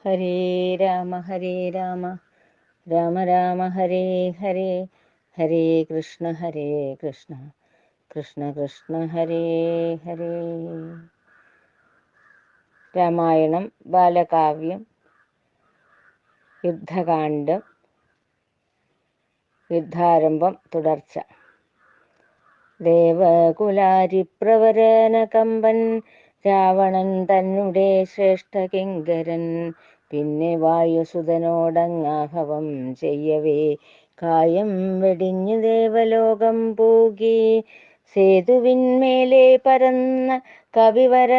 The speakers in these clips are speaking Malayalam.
ഹരേ രാമ രാമ രാമ ഹരേ ഹരേ, ഹരേ കൃഷ്ണ കൃഷ്ണ കൃഷ്ണ ഹരേ ഹരേ. രാമായണം ബാലകാവ്യം യുദ്ധകാന്ഡം യുദ്ധാരംഭം തുടർച്ച. ദേവകുലാരിപ്രവരന കമ്പൻ രാവണൻ തന്നെ ശ്രേഷ്ഠ കിങ്കരൻ പിന്നെ വായുസുതനോടങ്ങാഹവം ചെയ്യവേ കായം വെടിഞ്ഞ് ദേവലോകം പൂകി സേതുവിന്മേലെ പരന്ന കവിവര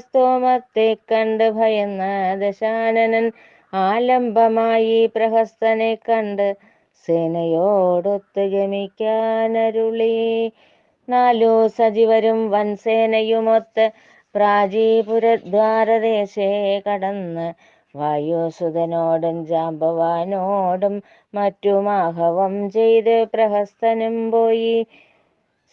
സ്തോമത്തെ കണ്ട് ഭയന്ന ദശാനനൻ ആലംബമായി പ്രഹസ്തനെ കണ്ട് സേനയോടൊത്ത് ഗമിക്കാനരുളി. 4 സജീവരും വൻസേനയുമൊത്ത് പ്രാചീപുരദ്വാരദേശേ കടന്ന് വായുസുതനോടും ജാമ്പവാനോടും മറ്റുമാഹവം ചെയ്ത് പ്രഹസ്തനും പോയി.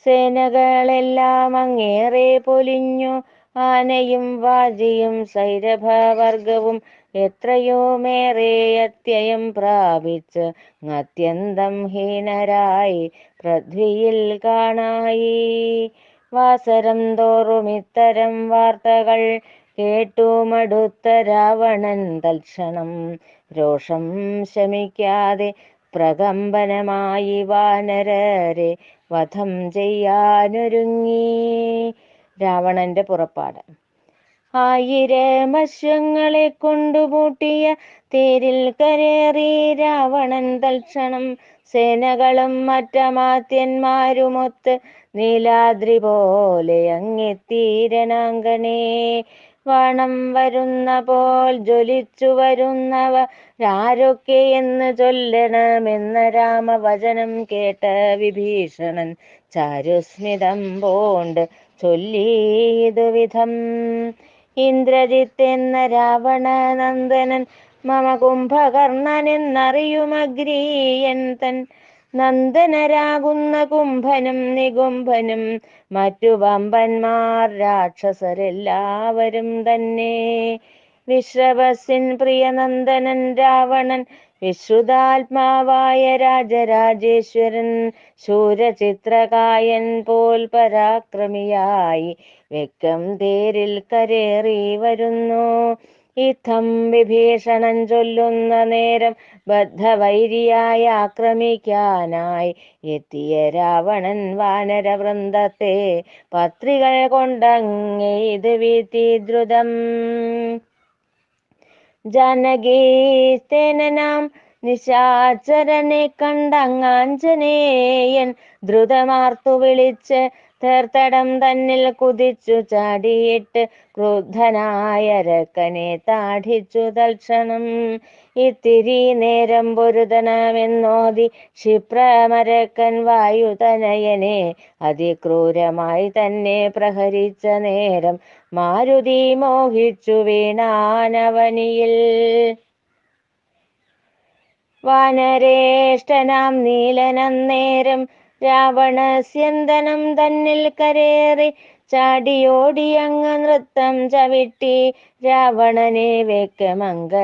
സേനകളെല്ലാം അങ്ങേറെ പൊലിഞ്ഞു, ആനയും വാജിയും സൈരഭവർഗവും എത്രയുമേറെ അത്യയം പ്രാപിച്ച് അത്യന്തം ഹീനരായി പൃഥ്വിയിൽ കാണായി. വാസരം തോറും ഇത്തരം വാർത്തകൾ കേട്ടുമടുത്ത രാവണൻ തൽക്ഷണം രോഷം ശമിക്കാതെ പ്രകമ്പനമായി വാനരരെ വധം ചെയ്യാനൊരുങ്ങി. രാവണന്റെ പുറപ്പാട്. 1000 അശ്വങ്ങളെ കൊണ്ടുപൂട്ടിയ തേരിൽ കരേറി രാവണൻ തൽക്ഷണം സേനകളും മറ്റമാത്യന്മാരുമൊത്ത് നീലാദ്രി പോലെ അങ്ങെത്തി രണാങ്കണേ. വാണം വരുന്ന പോൽ ജ്വലിച്ചു വരുന്നവ ആരൊക്കെയെന്ന് ചൊല്ലണമെന്ന രാമവചനം കേട്ട വിഭീഷണൻ ചാരുസ്മിതം പോണ്ട് ചൊല്ലിയതുവിധം. ഇന്ദ്രജിത്ത് എന്ന രാവണനന്ദനൻ മമ കുംഭകർണൻ എന്നറിയുമഗ്രീയൻ തൻ നന്ദനരാകുന്ന കുംഭനും നികുംഭനും മറ്റു വമ്പന്മാർ രാക്ഷസരെല്ലാവരും തന്നെ. വിശ്രവസിൻ പ്രിയനന്ദനൻ രാവണൻ വിശ്രുതാത്മാവായ രാജരാജേശ്വരൻ ശൂരചിത്രകായൻ പോൽ പരാക്രമിയായി വെക്കം തേരിൽ കരേറി വരുന്നു. ഇത്തം വിഭീഷണൻ ചൊല്ലുന്ന നേരം ബദ്ധവൈരിയായി ആക്രമിക്കാനായി എത്തിയ രാവണൻ വാനരവൃന്ദത്തെ പത്രികൾ കൊണ്ടങ്ങെയ്ത് വീഴ്ത്തി ദ്രുതം. ജാനകീസ്തേനാം നിശാചരനെ കണ്ടങ്ങാഞ്ജനേയൻ ദ്രുതമാർത്തു വിളിച്ച് തേർത്തടം തന്നിൽ കുതിച്ചു ചാടിയിട്ട് ക്രുദ്ധനായ രക്കനെ താഠിച്ചു തൽക്ഷണം. ഇത്തിരി നേരം പൊരുതണമെന്നോതി ക്ഷിപ്രമരക്കൻ വായുതനയനെ അതിക്രൂരമായി തന്നെ പ്രഹരിച്ച നേരം മാരുതി മോഹിച്ചു വീണാനവനിയിൽ. വാനരേഷ്ഠനാം നീലനന്നേരം രാവണസ്യന്തനം തന്നിൽ കരേറി ചാടിയോടിയങ്ങ് നൃത്തം ചവിട്ടി രാവണനെ വെക്കമംഗലാപ്പിലാക്കി.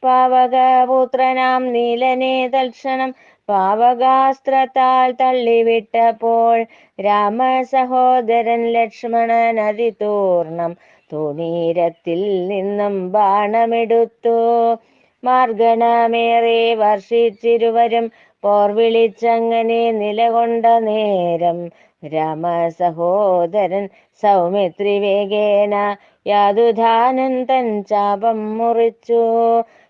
പാവകപുത്രനാം നീലനെ തൽക്ഷണം പാവകാസ്ത്രത്താൽ തള്ളിവിട്ടപ്പോൾ രാമസഹോദരൻ ലക്ഷ്മണൻ അതിതൂർണം തൂണീരത്തിൽ നിന്നും ബാണമെടുത്തു. മാർഗണമേറെ വർഷിച്ചിരുവരും പോർവിളിച്ചങ്ങനെ നിലകൊണ്ട നേരം രാമസഹോദരൻ സൗമിത്രി വേഗേന യാതുധാനൻ തൻ ചാപം മുറിച്ചു.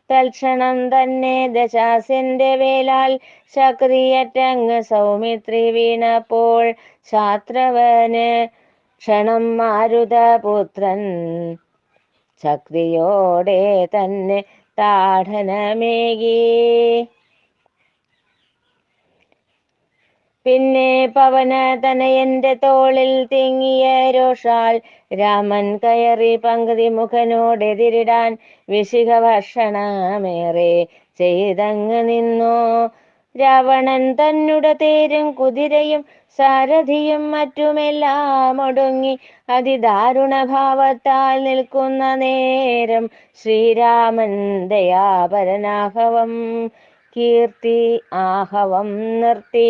തൽക്ഷണം തന്നെ ദശാസ്യന്റെ വേലാൽ ശക്തിയറ്റങ്ങ് സൗമിത്രി വീണപ്പോൾ ശാത്രവന് ക്ഷണം മാരുതപുത്രൻ ശക്തിയോടെ തന്നെ താഠനമേകി. പിന്നെ പവനതനയന്റെ തോളിൽ തിങ്ങിയ രോഷാൽ രാമൻ കയറി പങ്ക്തി മുഖനോടെതിരിടാൻ വിശിഖഭക്ഷണമേറെ ചെയ്തങ്ങ് നിന്നു. രാവണൻ തന്നുടെ തേരും കുതിരയും സാരഥിയും മറ്റുമെല്ലാം ഒടുങ്ങി അതിദാരുണ ഭാവത്താൽ നിൽക്കുന്ന നേരം ശ്രീരാമൻ ദയാപരനാഹവം കീർത്തി ആഹവം നിർത്തി.